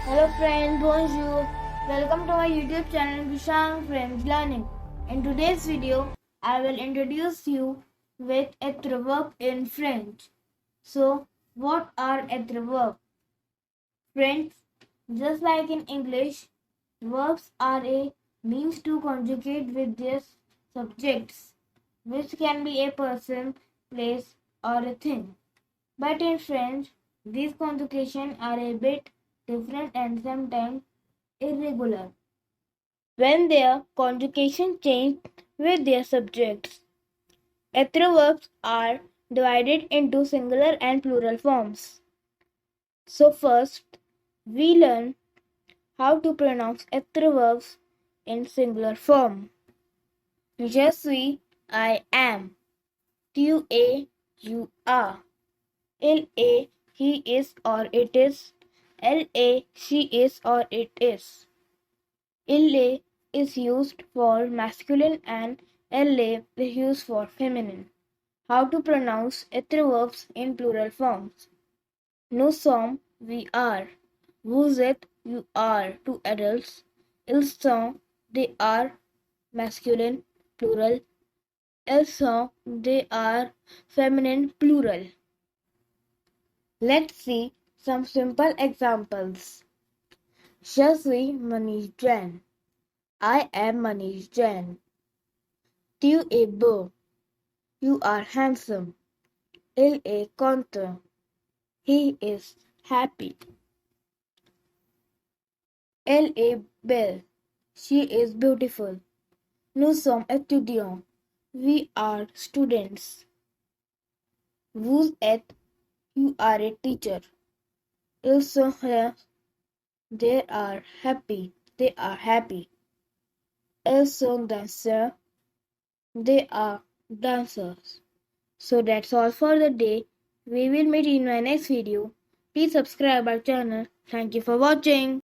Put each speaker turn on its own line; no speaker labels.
Hello friends, bonjour. Welcome to my YouTube channel Krishang Friends Learning. In today's video, I will introduce you with être verb in French. So, what are être verb? Friends, just like in English, verbs are a means to conjugate with their subjects, which can be a person, place, or a thing. But in French, these conjugations are a bit different and sometimes irregular when their conjugation change with their subjects. Être verbs are divided into singular and plural forms. So first, we learn how to pronounce être verbs in singular form. Je suis, I am. Tu es, you are. Il est, he is or it is. Elle est, she is or it is. Il is used for masculine and elle is used for feminine. How to pronounce être verbs in plural forms? Nous sommes, we are. Vous êtes, you are, two adults. Ils sont, they are, masculine, plural. Elles sont, they are, feminine, plural. Let's see some simple examples. Je suis Manish Jain. I am Manish Jain. Tu es beau. You are handsome. Il est content. He is happy. Elle est belle. She is beautiful. Nous sommes étudiants. We are students. Vous êtes. You are a teacher. Ils sont heureux. They are happy. They are happy. Elles sont danseurs. They are dancers. So that's all for the day. We will meet in my next video. Please subscribe our channel. Thank you for watching.